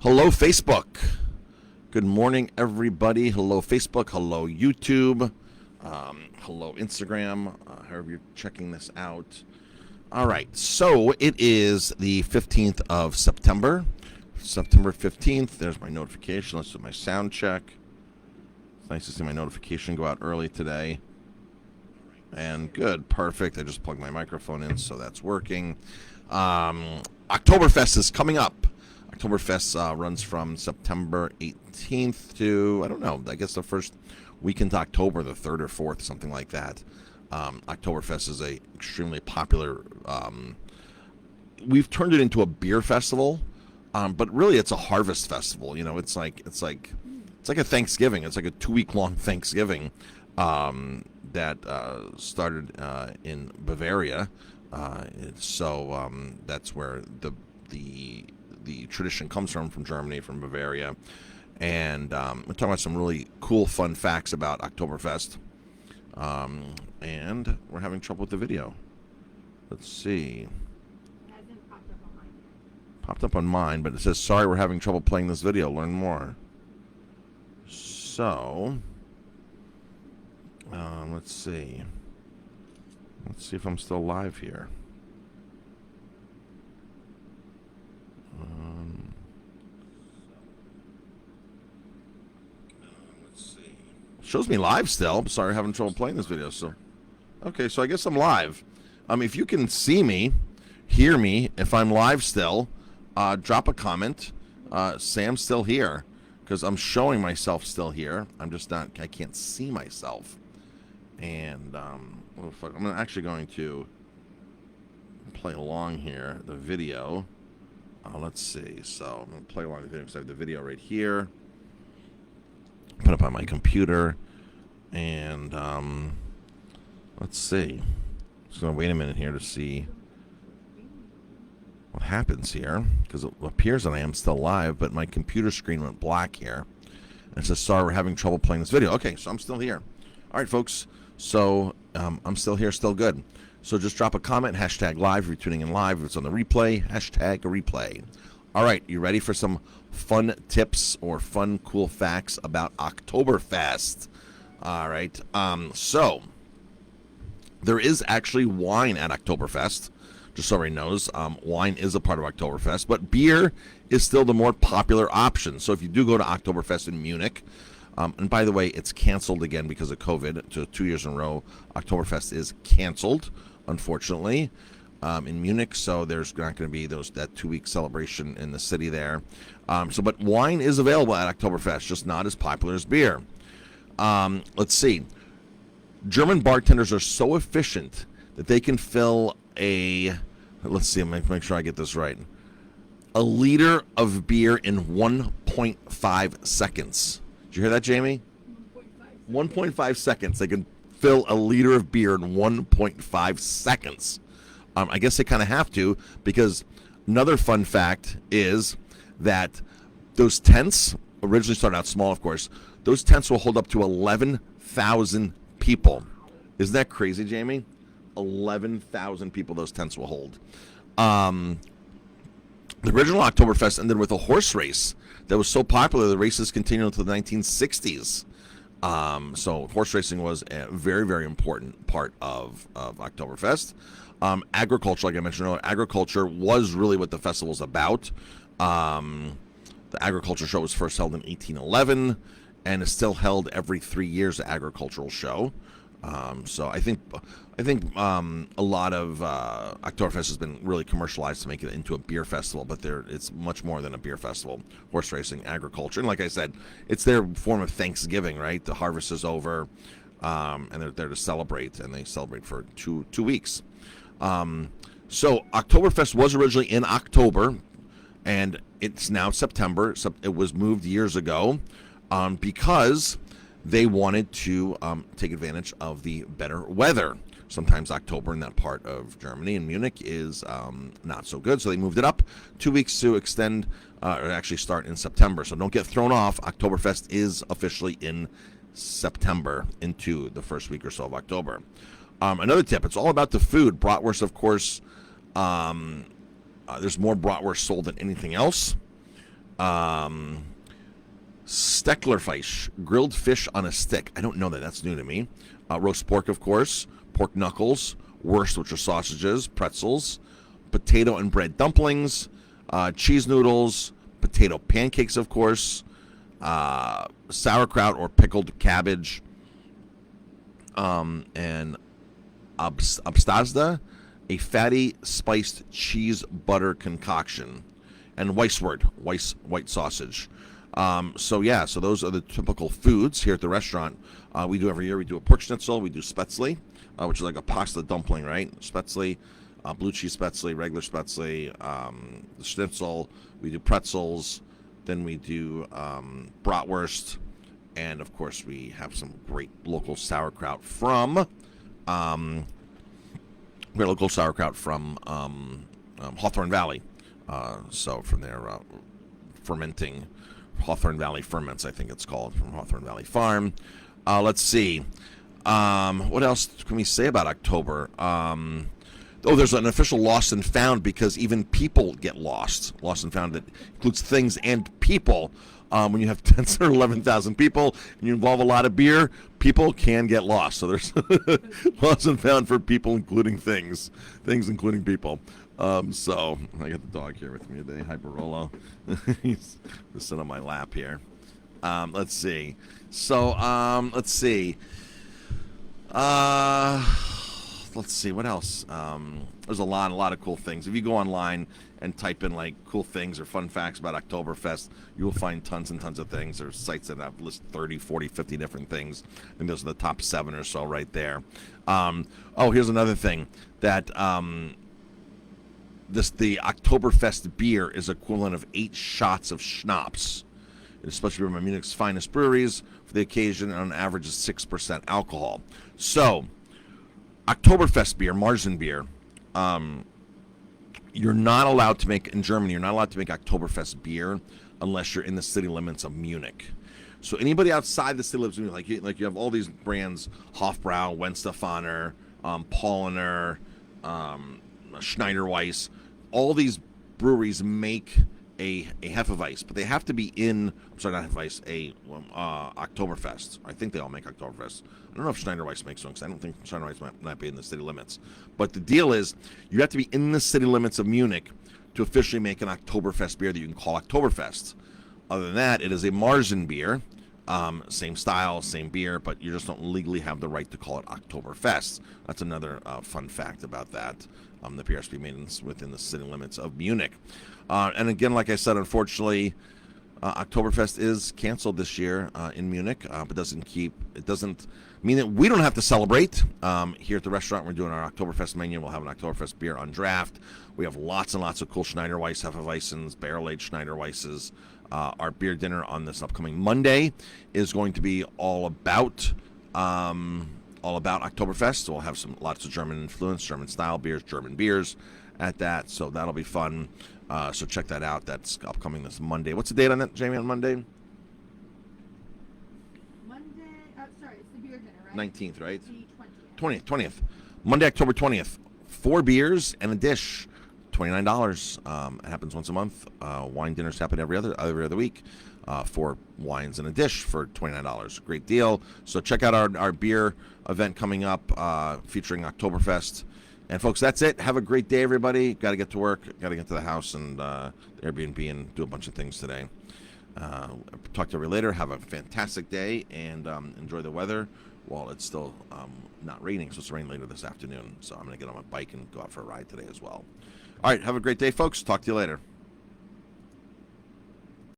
Hello, Facebook. Good morning, everybody. Hello, Facebook. Hello, YouTube. Hello, Instagram. However you're checking this out. All right. So it is the 15th of September. September 15th. There's my notification. Let's do my sound check. It's nice to see my notification go out early today. And good. Perfect. I just plugged my microphone in, so that's working. Oktoberfest is coming up. Oktoberfest runs from September 18th to, I don't know, I guess the first week into October, the 3rd or 4th, something like that. Oktoberfest is a extremely popular, we've turned it into a beer festival, but really it's a harvest festival. You know, it's like a Thanksgiving. It's like a 2-week long Thanksgiving that started in Bavaria. So that's where the tradition comes from Germany, from Bavaria. And we're talking about some really cool, fun facts about Oktoberfest. And we're having trouble with the video. Let's see. It hasn't popped up on mine. Popped up on mine, but it says, sorry, we're having trouble playing this video. Learn more. So, let's see. Let's see if I'm still live here. Let's see. Shows me live still. I'm sorry, having trouble playing this video. So, okay, so I guess I'm live. If you can see me, hear me, if I'm live still, drop a comment. Say I'm still here, because I'm showing myself still here. I'm just not. I can't see myself. And I'm actually going to play along here the video. Let's see. So I'm going to play along the video because I have the video right here. Put it up on my computer. And let's see. Just going to wait a minute here to see what happens here. Because it appears that I am still live, but my computer screen went black here. And it says, sorry, we're having trouble playing this video. Okay, so I'm still here. All right, folks. So I'm still here, still good. So just drop a comment, hashtag live if you're tuning in live. If it's on the replay, hashtag replay. All right, you ready for some fun tips or fun, cool facts about Oktoberfest? All right, so there is actually wine at Oktoberfest. Just so everybody knows, wine is a part of Oktoberfest, but beer is still the more popular option. So if you do go to Oktoberfest in Munich, and by the way, it's canceled again because of COVID. So 2 years in a row, Oktoberfest is canceled, unfortunately, in Munich. So there's not going to be that 2-week celebration in the city there. But wine is available at Oktoberfest, just not as popular as beer. Let's see. German bartenders are so efficient that they can fill let's see, make sure I get this right. A liter of beer in 1.5 seconds. Did you hear that, Jamie? 1.5 seconds. They can fill a liter of beer in 1.5 seconds. I guess they kind of have to, because another fun fact is that those tents originally started out small, of course. Those tents will hold up to 11,000 people. Isn't that crazy, Jamie? 11,000 people those tents will hold. The original Oktoberfest ended with a horse race that was so popular, the races continued until the 1960s. So horse racing was a very, very important part of Oktoberfest. Agriculture, like I mentioned earlier, agriculture was really what the festival's about. The agriculture show was first held in 1811 and is still held every 3 years, the agricultural show. So I think a lot of Oktoberfest has been really commercialized to make it into a beer festival, but it's much more than a beer festival. Horse racing, agriculture, and like I said, it's their form of Thanksgiving, right? The harvest is over, and they're there to celebrate, and they celebrate for two weeks. So Oktoberfest was originally in October, and it's now September. So it was moved years ago because they wanted to take advantage of the better weather. Sometimes October in that part of Germany, in Munich, is not so good. So they moved it up 2 weeks to extend, or actually start in September. So don't get thrown off. Oktoberfest is officially in September into the first week or so of October. Another tip, it's all about the food. Bratwurst, of course, there's more bratwurst sold than anything else. Stecklerfleisch, grilled fish on a stick. I don't know that. That's new to me. Roast pork, of course. Pork knuckles. Wurst, which are sausages. Pretzels. Potato and bread dumplings. Cheese noodles. Potato pancakes, of course. Sauerkraut or pickled cabbage. And Abstazda, a fatty spiced cheese butter concoction. And Weisswurst, white sausage. So those are the typical foods here at the restaurant. We do every year. We do a pork schnitzel. We do spätzle, which is like a pasta dumpling, right? Spätzle, blue cheese spätzle, regular spätzle, the schnitzel. We do pretzels. Then we do bratwurst, and of course we have some great local sauerkraut from Hawthorne Valley. So from their fermenting Hawthorne Valley Ferments, I think it's called, from Hawthorne Valley Farm. Let's see. What else can we say about October? There's an official lost and found, because even people get lost. Lost and found, that includes things and people. When you have 10 or 11,000 people and you involve a lot of beer, people can get lost. So there's lost and found for people, including things including people. So I got the dog here with me today, Hyperolo. He's sitting on my lap here. Let's see. So let's see. Let's see what else. There's a lot of cool things. If you go online and type in like cool things or fun facts about Oktoberfest, you will find tons and tons of things. There's sites that have listed 30, 40, 50 different things. I think those are the top 7 or so right there. Here's another thing that the Oktoberfest beer is equivalent of 8 shots of schnapps. It's supposed to be one of Munich's finest breweries for the occasion, and on average is 6% alcohol. So, Oktoberfest beer, Marzen beer, you're not allowed to make, in Germany, you're not allowed to make Oktoberfest beer unless you're in the city limits of Munich. So anybody outside the city limits of Munich, like you have all these brands, Hofbrau, Wenstefaner, Paulaner, Schneider Weiss, all these breweries make a Hefeweiss, but they have to be in, I'm sorry, not Hefeweiss, Oktoberfest. I think they all make Oktoberfest. I don't know if Schneider Weiss makes one, because I don't think Schneider Weiss might be in the city limits. But the deal is, you have to be in the city limits of Munich to officially make an Oktoberfest beer that you can call Oktoberfest. Other than that, it is a Marzen beer. Same style, same beer, but you just don't legally have the right to call it Oktoberfest. That's another fun fact about that. The beer has to be made within the city limits of Munich. And again, like I said, unfortunately, Oktoberfest is canceled this year in Munich, but it doesn't mean that we don't have to celebrate. Here at the restaurant, we're doing our Oktoberfest menu. We'll have an Oktoberfest beer on draft. We have lots and lots of cool Schneider Weiss, Hefeweissens, barrel-aged Schneider Weisses. Our beer dinner on this upcoming Monday is going to be all about Oktoberfest. So we'll have lots of German influence, German style beers, German beers at that. So that'll be fun. So check that out. That's upcoming this Monday. What's the date on that, Jamie, on Monday? Sorry, it's the beer dinner, right? 19th, right? The 20th. Monday, October 20th. 4 beers and a dish. $29. It happens once a month. Wine dinners happen every other week. 4 wines and a dish for $29. Great deal. So check out our beer event coming up featuring Oktoberfest. And folks, that's it. Have a great day, everybody. Got to get to work. Got to get to the house and Airbnb and do a bunch of things today. Talk to you later. Have a fantastic day and enjoy the weather while it's still not raining. So it's rain later this afternoon. So I'm going to get on my bike and go out for a ride today as well. All right. Have a great day, folks. Talk to you later.